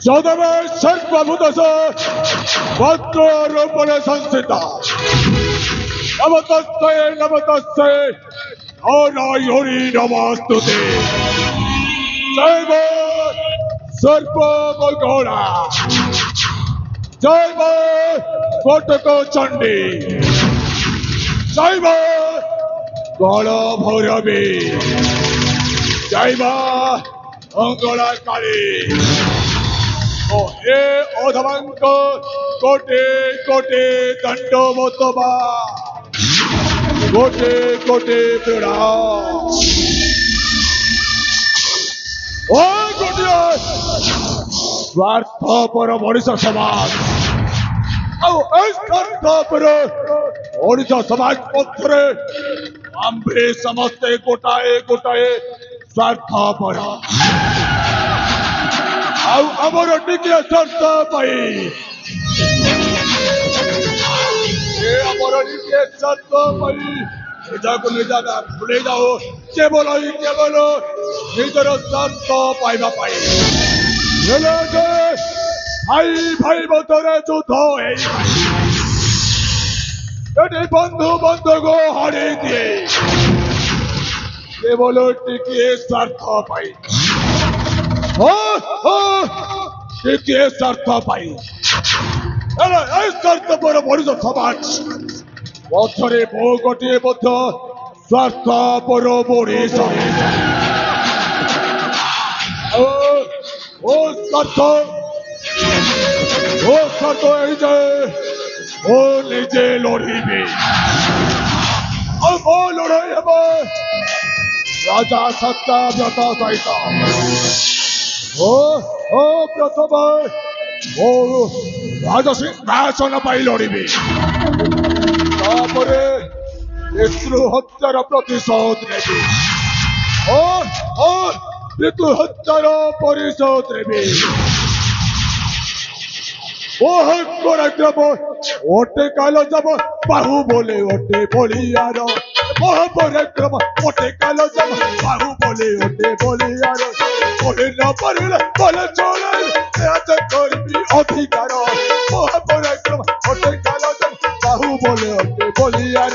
Jodhava Sarvabhutasa Vatra Rupana Sansita Namastaste Namastaste Narayani Namastuti Jai Bol Sarva Mangala Jai Bol Kotaka Chandi Jai Bol Kala Bhairavi Jai Bol Mangala Kali हे अधमंक कोटे कोटे दंडवतबा कोटे कोटे प्रणाम ओ कोटिया स्वार्थपर मनीष समाज स्वार्थपर मनीष समाज पक्षरे आंबे समस्ते गोटाए गोटाए स्वार्थपर आमर टिके स्वार्थ पाई आमर टिके स्वार्थ पाई निजाको निजा भूले जाओ केवल निजर स्वार्थ पाइबा पाई भाई भाई मध्य युद्ध एटी बंधु बंधु को हारी दिए केवल टिके स्वार्थ पाई टिके स्वार्थ पाई स्वार्थ पर मनीष समाज पथरे बहु गोटे स्वार्थ पर मनीष स्वार्थ निजे लड़े लड़ाई हम राजा सत्याव्रत सहित प्रथम राजसिंहासन पाई लड़े पितृ हत्यार प्रतिशोध नेबी पितृ हत्यार परिशोध नेबी ओटे काल जब बाहु बोले ओटे बोलियार महापराक्रम ओटे काल जब बाहु बोले ओटे बोलियार बोले न परिले बोले चले राज करबी अधिकार महापराक्रम ओटे काल जब बाहु बोले ओटे बोलियार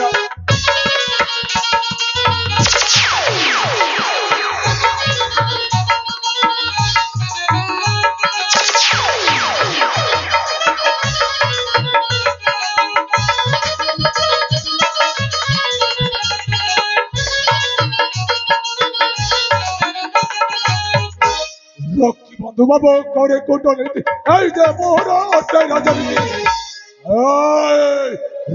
रक्षी बंधु बाबू करे कूटनीति मोहर अटे राजनीति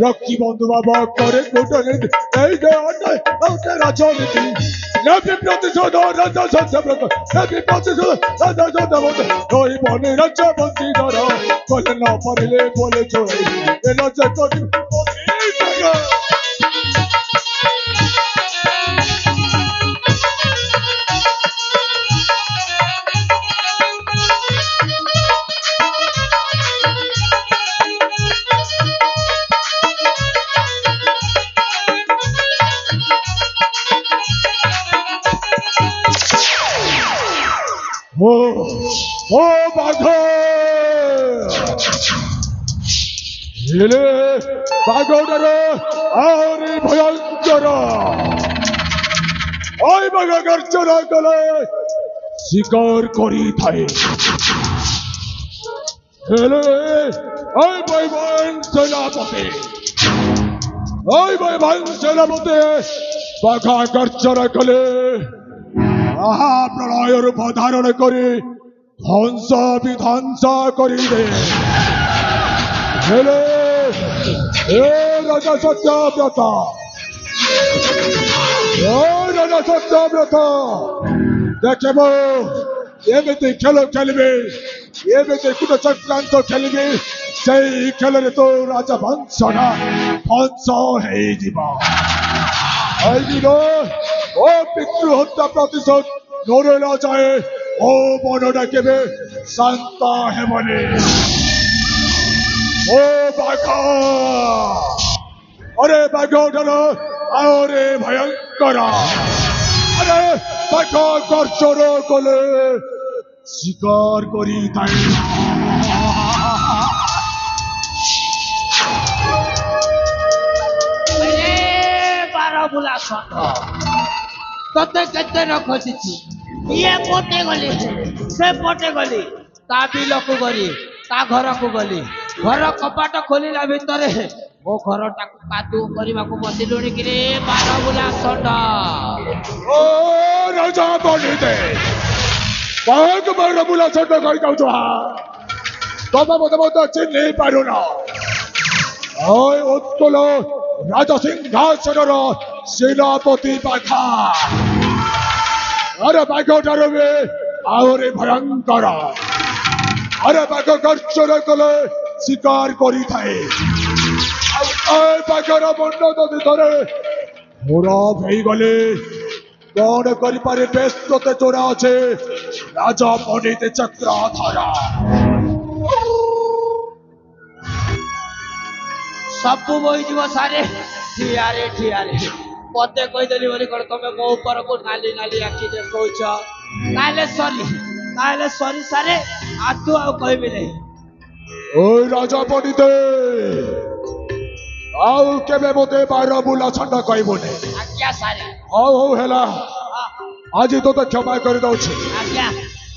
रक्षी बंधु बाबू करे कूटनीति अटे राजनीति नेबी प्रतिशोध राजा सत्यव्रत नेबी प्रतिशोध राजा सत्यव्रत नई बने राज्य बंशीधर बोले न परिले बोले चोरी राज्य कर ओ बाघ बाघर आहरी भयंकर ओई बाघ गर्जना कले शिकार करी थाए हेले ओई भाईवान सेनापति ওই ভাই ভাঞ্চের মধ্যে বাঘা গর্জনা কলে আহা প্রলয়ের রূপ ধারণ করে ধ্বংস বিধ্বংস করিবে হেলে এ রাজা সত্যব্রত ও রাজা সত্যব্রত দেখব এমনি খেল খেলবে এমনি কোন চক্রান্ত খেলবে সেই খেলের তো রাজা বংশটা ধ্বংস হয়ে যাব ও পিতৃ হত্যা প্রতিশোধ নরে না যায় ও মনটা কেবে শান্ত হেমনে ও বাঘা আরে বাঘ ওঠানো আরে ভয়ঙ্কর আরে বাঘ গর্জন কলে শিকার করি তাই বুলা ষণ্ড তোতে କେତେ ନ ଖୋଜିଛି ଇଏ ପଟେ ଗଲି ସେ ପଟେ ଗଲି ତା ବିଲକୁ ଗଲି ତା ଘରକୁ ଗଲି ଘର କବାଟ ଖୋଲିଲା ଭିତରେ ମୋ ଘରଟାକୁ କାଦୁଅ କରିବାକୁ ବସିଲୁଣି କିରେ ବାର ବୁଲା ଷଣ୍ଢ ଓ ରାଜା ପଣ୍ଡିତେ କାହାକୁ ବାର ବୁଲା ଷଣ୍ଢ କହି ଯାଉଛ ତମେ ମତେ ଚିହ୍ନି ପାରୁନ ওই উৎকল রাজা সিংহাসনর সেনাপতি বাঘা আরে বাঘটার আহরে ভয়ঙ্কর আরে বাঘ গর্জন কলে শিকার করি থাকে বাঘর মন্ড যদি ধরে ওরব হয়ে গলে কণ করিপারে বেশ তোতে চোরা আছে রাজা পণ্ডিতে চক্রধরা ସବୁ ବୋହିଯିବ ସାରେ ଠିଆରେ ଠିଆରେ ମତେ କହିଦେଲି ବୋଲି କଣ ତମେ ମୋ ଉପରକୁ ନାଲି ନାଲି ଆଖି ଦେଖଉଛ ତାହେଲେ ସରି ସାରେ ଆତୁ ଆଉ କହିବି ନାହିଁ ওই রাজা পণ্ডিতে ଆଉ କେବେ ମତେ ବାର ବୁଲା ଷଣ୍ଢ କହିବୁନି ଆଜ୍ଞା ସାରେ ହଉ ହେଲା ଆଜି ତୋତେ କ୍ଷମା କରିଦଉଛି ଆଜ୍ଞା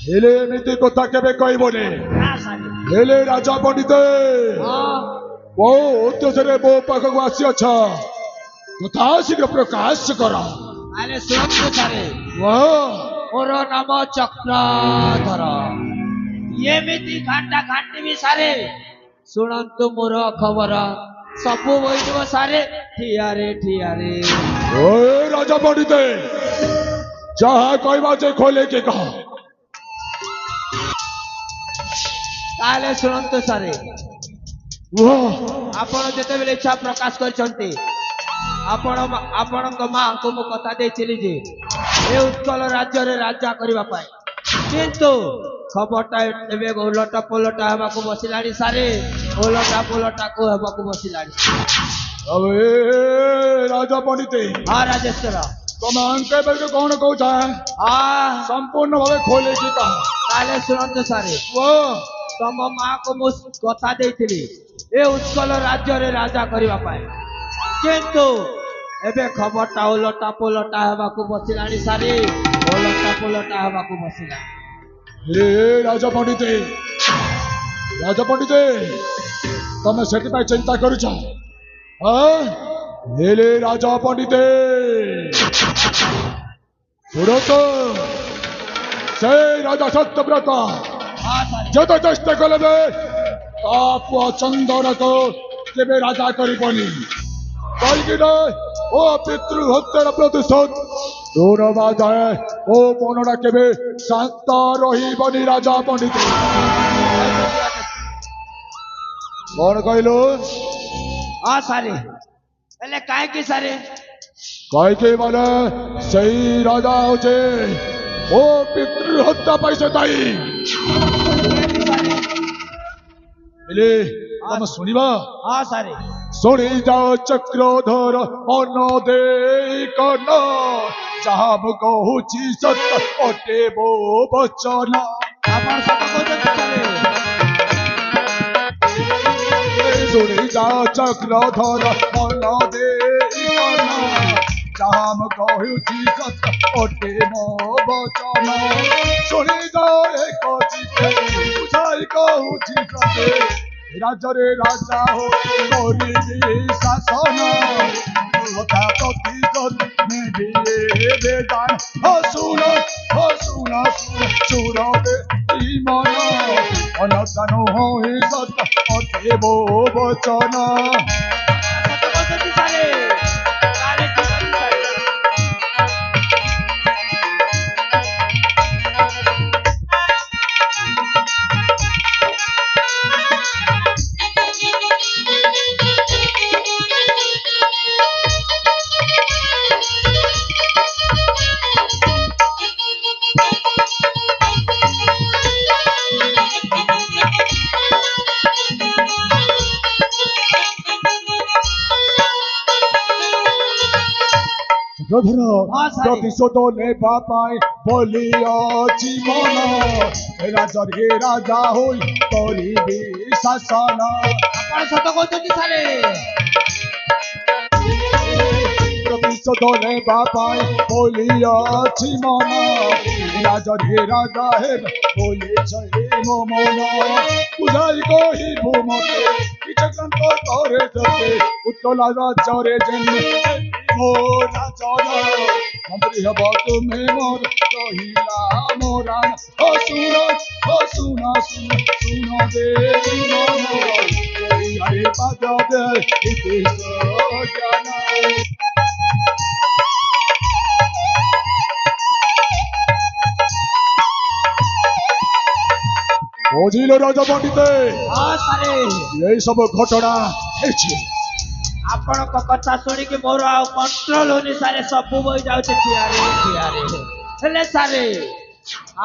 ହେଲେ ଏମିତି କଥା କେବେ କହିବୁନି ନା ସାରେ ହେଲେ ରାଜା ପଣ୍ଡିତେ ବହୁ ଉଦ୍ଦେଶ୍ୟରେ ମୋ ପାଖକୁ ଆସିଅଛ ତଥା ଶୀଘ୍ର ପ୍ରକାଶ କର ତାହେଲେ ଶୁଣନ୍ତୁ ସାରେ ମୋର ନାମ ଚକ୍ରଧର ଏମିତି ଘାଣ୍ଟା ଘାଣ୍ଟିବି ସାରେ ଶୁଣନ୍ତୁ ମୋର ଖବର ସବୁ ବୋହିଯିବ ସାରେ ଠିଆରେ ଠିଆରେ ଓଏ ରାଜା ପଣ୍ଡିତେ ଯାହା କହିବା ଯେ ଖୋଲେକି କହ ତାହେଲେ ଶୁଣନ୍ତୁ ସାରେ ଆପଣ ଯେତେବେଳେ ଇଚ୍ଛା ପ୍ରକାଶ କରିଛନ୍ତି ଆପଣଙ୍କ ମାଙ୍କୁ ମୁଁ କଥା ଦେଇଥିଲି ଯେ ଏ ଉତ୍କଳ ରାଜ୍ୟରେ ରାଜା କରିବା ପାଇଁ କିନ୍ତୁ ଖବରଟା ଏବେ ଓଲଟ ପୋଲଟା ହେବାକୁ ବସିଲାଣି ସାରେ ଓଲଟା ପୋଲଟାକୁ ହେବାକୁ ବସିଲାଣି ରାଜା ପଣ୍ଡିତେ ହଁ ରାଜେଶ୍ୱର ତମ ଆଙ୍କ କଣ କହୁଛ ସମ୍ପୂର୍ଣ୍ଣ ଭାବେ ଖୋଲେକି କହ ତାହେଲେ ଶୁଣନ୍ତୁ ସାରେ ତମ ମାକୁ ମୁଁ କଥା ଦେଇଥିଲି ଏ ଉତ୍କଳ ରାଜ୍ୟରେ ରାଜା କରିବା ପାଇଁ କିନ୍ତୁ ଏବେ ଖବରଟା ଓଲଟା ପୋଲଟା ହେବାକୁ ବସିଲାଣି ସାରେ ଓଲଟା ପୋଲଟା ହେବାକୁ ବସିଲାଣି ରାଜା ପଣ୍ଡିତେ ତମେ ସେଥିପାଇଁ ଚିନ୍ତା କରୁଛ ହେଲେ ରାଜା ପଣ୍ଡିତେ ଶୁଣତ ସେ ରାଜା ସତ୍ୟବ୍ରତ যত চেষ্টা করবে তা পুଅ ଚନ୍ଦନକୁ କେବେ ରାଜା କରିବନି କାହିଁକି ନା ଓ ପିତୃ ହତ୍ୟାର ପ୍ରତିଶୋଧ ଦୂର ବାଯାଏ ଓ ମନଟା କେବେ ଶାନ୍ତ ରହିବନି ରାଜା ପଣ୍ଡିତ କଣ କହିଲୁ ସାରେ ହେଲେ କାହିଁକି ସାରେ କାହିଁକି ମାନେ ସେଇ ରାଜା ହଉଛି ଓ ପିତୃ ହତ୍ୟା ପାଇଁ ସେ ଦାୟୀ ତମେ ଶୁଣିବ ସାରେ ଶୁଣି ଯାଅ ଚକ୍ରଧର ମନ ଦେଇ କନ ଯାହା ମୁଁ କହୁଛି ସତ ଅଟେ ମୋ ବଚନ ଆପଣ ସତ କହୁଛନ୍ତି ଶୁଣି ଯାଅ ଚକ୍ରଧର ମନ ଦେଇ କନ ଯାହା ମୁଁ କହୁଛି ସତ ଅଟେ ମୋ ବଚନ ଶୁଣି ଯାଅ ଏକ ଚିଠା ବୁଝାଇ କହୁଛି ସତେ ରାଜରେ ରାଜା କରିବି ଶାସନ ବଚନ ସତ କହୁଛନ୍ତି ସାରେ ସାରେ ଠିକ ଅଛି ସାରେ ରଧର ହଁ, ସାରେ। ପ୍ରତିଶୋଧ ନେବା ପାଇଁ ବୋଲି ଅଛି ମନ ରାଜରେ ରାଜା ହୋଇ କରିବି ଶାସନ ଆପଣ ସତ କହୁଛନ୍ତି ସାରେ ପ୍ରତିଶୋଧ ନେବା ପାଇଁ ବୋଲି ଅଛି ମନ ରାଜରେ ରାଜା ହେବ ବୋଲି ଛଇ ମୋ ମନ ବୁଝାଇ କହିବୁ ମତେ କିଚକ୍ରାନ୍ତ କରେ ତତେ ଉତ୍କଳ ରାଜରେ ଯେନେ ମୋ ରାଜର ମନ୍ତ୍ରୀ ହେବ ତୁମେ ମୋର ରହିଲା ମୋରା ଶୁଣ ଦେବି ମନ ପାଦ ଦେ ଜ୍ଞାନ ବୁଝିଲ ରାଜା ପଣ୍ଡିତେ ହଁ ସାରେ ଏଇ ସବୁ ଘଟଣା ହେଇଛି ଆପଣଙ୍କ କଥା ଶୁଣିକି ମୋର ଆଉ କଣ୍ଟ୍ରୋଲ ହଉନି ସାରେ ସବୁ ବହି ଯାଉଛି ଠିଆରେ ହେଲେ ସାରେ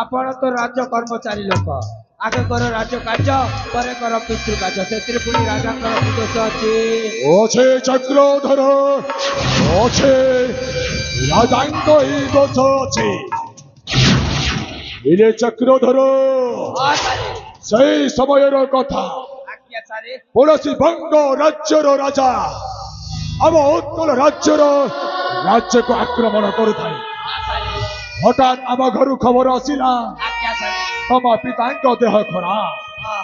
ଆପଣ ତ ରାଜ୍ୟ କର୍ମଚାରୀ ଲୋକ ଆଗେ କର ରାଜ୍ୟ କାର୍ଯ୍ୟ ପରେ କର ପିତୃ କାର୍ଯ୍ୟ ସେଥିରେ ପୁଣି ରାଜାଙ୍କର ବି ଦୋଷ ଅଛି ଅଛେ ଚକ୍ରଧର ଅଛେ ରାଜାଙ୍କ ଏଇ ଦୋଷ ଅଛି ଇରେ ଚକ୍ରଧର ହଁ ସାରେ ସେଇ ସମୟର କଥା ଆଜ୍ଞା ସାରେ ପଡ଼ୋଶୀ ଭଙ୍ଗ ରାଜ୍ୟର ରାଜା ଆମ ଉତ୍କଳ ରାଜ୍ୟକୁ ଆକ୍ରମଣ କରୁଥାଏ ହଁ ସାରେ ହଠାତ୍ ଆମ ଘରୁ ଖବର ଆସିଲା ଆଜ୍ଞା ସାରେ ତମ ପିତାଙ୍କ ଦେହ ଖରାପ ହଁ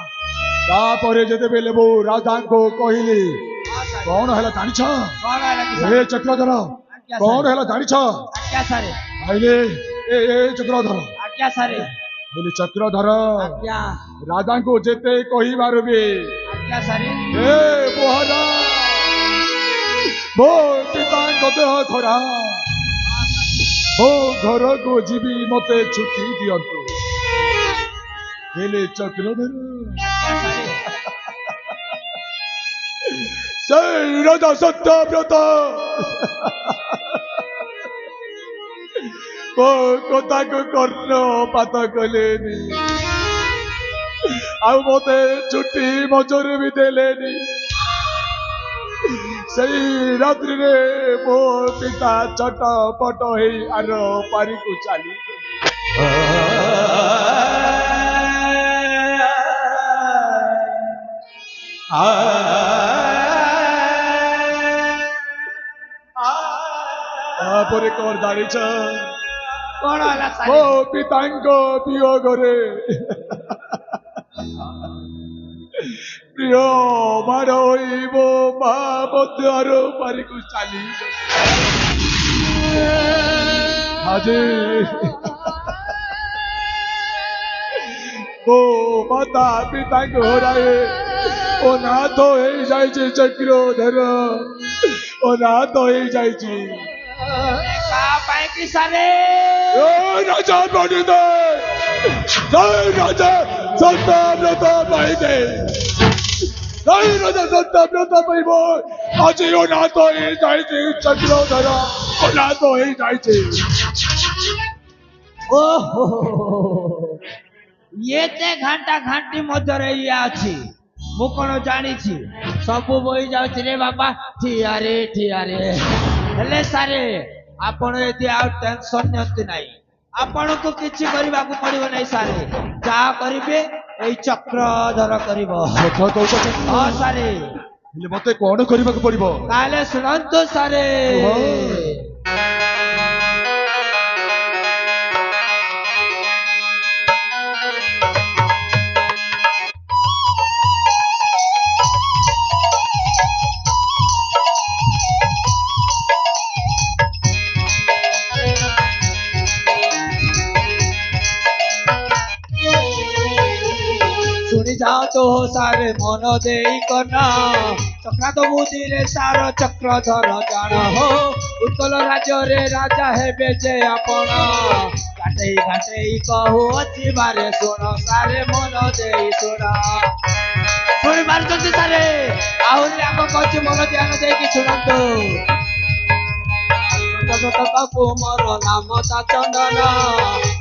ତାପରେ ଯେତେବେଳେ ମୁଁ ରାଜାଙ୍କୁ କହିଲି ହଁ ସାରେ କଣ ହେଲା ଜାଣିଛ କଣ ହେଲା କି ଏ ସାରେ ଚକ୍ରଧର ଆଜ୍ଞା କଣ ସାରେ ହେଲା ଜାଣିଛ ଆଜ୍ଞା ସାରେ କହିଲେ ଏ ଚକ୍ରଧର ଆଜ୍ଞା ସାରେ କହିଲି ଚକ୍ରଧର ଆଜ୍ଞା ରାଜାଙ୍କୁ ଯେତେ କହିପାରିବେ ଆଜ୍ଞା ସାରେ ଏ ମହାରାଜ ମୋ ପିତାଙ୍କ ଦେହ ଖରାପ ମୋ ଘରକୁ ଯିବି ମତେ ଛୁଟି ଦିଅନ୍ତୁ ହେଲେ ଚକ୍ରଧର ଆଜ୍ଞା ସାରେ ସେଇ ରାଜା ସତ୍ୟବ୍ରତ ମୋ କଥାକୁ କର୍ଣ୍ଣପାତ କଲେନି ଆଉ ମତେ ଛୁଟି ମଜୁରୀ ବି ଦେଲେନି ସେଇ ରାତ୍ରିରେ ମୋ ପିତା ଛଟପଟ ହେଇ ଆର ପାରିକୁ ଚାଲିଗଲେ ତାପରେ କଣ ଜାଣିଛ କଣ ହେଲା ମୋ ସାରେ ପିତାଙ୍କ ବିୟୋଗରେ ପ୍ରିୟ ମାର ହୋଇ ମୋ ମା ମଧ୍ୟ ଆର ପାରିକୁ ଚାଲିଗଲେ ଆଜି ମୋ ମାତା ପିତାଙ୍କୁ ହରାଏ ଅନାଥ ହେଇଯାଇଛି ଚକ୍ରଧର ଅନାଥ ହେଇଯାଇଛି କାହା ପାଇଁ କି ସାରେ ରାଜା ପଣ୍ଡିତ ଜୟ ରାଜା ସତ୍ୟବ୍ରତ ପାଇବେ ଜୟ ରାଜା ସତ୍ୟବ୍ରତ ପାଇବ ଆଜି ଅନାଥ ହେଇଯାଇଛି ଚକ୍ରଧର ଅନାଥ ହେଇଯାଇଛି ଓହୋ ଏତେ ଘାଣ୍ଟା ଘାଣ୍ଟି ମଧ୍ୟରେ ଇଏ ଅଛି ମୁଁ କଣ ଜାଣିଛି ସବୁ ବହି ଯାଉଛି ରେ ବାପା ଠିଆରେ ହେଲେ ସାରେ ଆପଣ ଏଠି ଆଉ ଟେନସନ ନିଅନ୍ତୁ ନାହିଁ ଆପଣଙ୍କୁ କିଛି କରିବାକୁ ପଡିବ ନାହିଁ ସାରେ ଯାହା କରିବେ ଏଇ ଚକ୍ରଧର କରିବ କଥା କହୁଛ ହଁ ସାରେ ହେଲେ ମତେ କଣ କରିବାକୁ ପଡିବ ତାହେଲେ ଶୁଣନ୍ତୁ ସାରେ ଶୁଣି ଯାଆନ୍ତୁ তো সারে মন দেই কনা চক্রান্ত বুদ্ধিরে সার চক্রধর জাণ হো উৎকল রাজ্যরে রাজা হেবে যে আপন ঘাটেই ঘাটেই কহু অছি বারে শুণ সারে মন দেই শুণ শুଣି ପାରୁଛନ୍ତି ସାରେ ଆହୁରି ଆଗ କହୁଛି ମନ ଧ୍ୟାନ ଦେଇକି ଶୁଣନ୍ତୁ କୁମର ନାମ ତା ଚନ୍ଦନ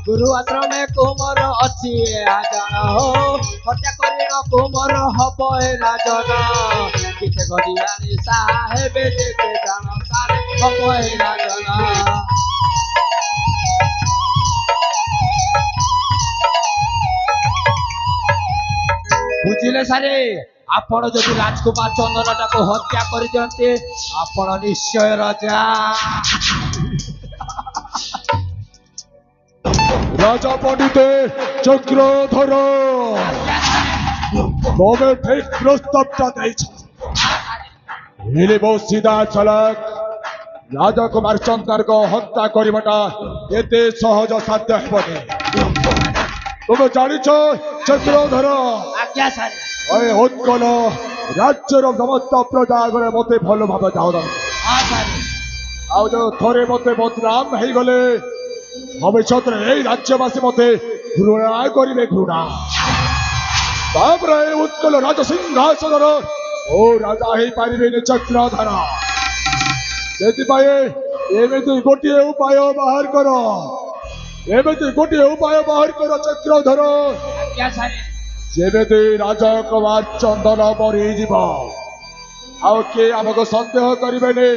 ଗୁରୁ ଆଶ୍ରମେ କୁମର ଅଛି ଆଜନ ହୋ ହତ୍ୟା କରିଣ କୁମର ହବ ଏ ରାଜନ କେତେ ଗରିଆଣି ସାହା ହେବେ ଯେତେ ଜାଣ ସାରେ ହବ ଏ ରାଜନ ବୁଝିଲେ ସାରେ ଆପଣ ଯଦି ରାଜକୁମାର ଚନ୍ଦନଟାକୁ ହତ୍ୟା କରିଦିଅନ୍ତି ଆପଣ ନିଶ୍ଚୟ ରାଜା রাজা পণ্ডিতে চক্রধর তবে ঠিক প্রস্তাবটা দিয়েছ সিধা চালাক রাজকুমার চন্দ্রকে হত্যা করিবাটা এতে সহজ সাধ্য হেবনি তুমি জানিছ চক্রধর ଆଜ୍ଞା ସାରେ এই উৎকল রাজ্যর সমস্ত প্রজা আগে মতে ভাল ভাবে যাও ହଁ ସାରେ ଆଉ ଯୋଉ ଥରେ ମତେ ବଦନାମ ହେଇଗଲେ ଭବିଷ୍ୟତରେ ଏଇ ରାଜ୍ୟବାସୀ ମତେ ଘୃଣା କରିବେ ଘୃଣା ତାପରେ ଏଇ ଉତ୍କଳ ରାଜ ସିଂହାସନର ଓ ରାଜା ହେଇପାରିବେନି ଚକ୍ରଧର ସେଥିପାଇଁ ଏମିତି ଗୋଟିଏ ଉପାୟ ବାହାର କର ଚକ୍ରଧର ଆଜ୍ଞା ସାରେ ଯେମିତି ରାଜକୁମାର ଚନ୍ଦନ ମରିଯିବ ଆଉ କିଏ ଆମକୁ ସନ୍ଦେହ କରିବେନି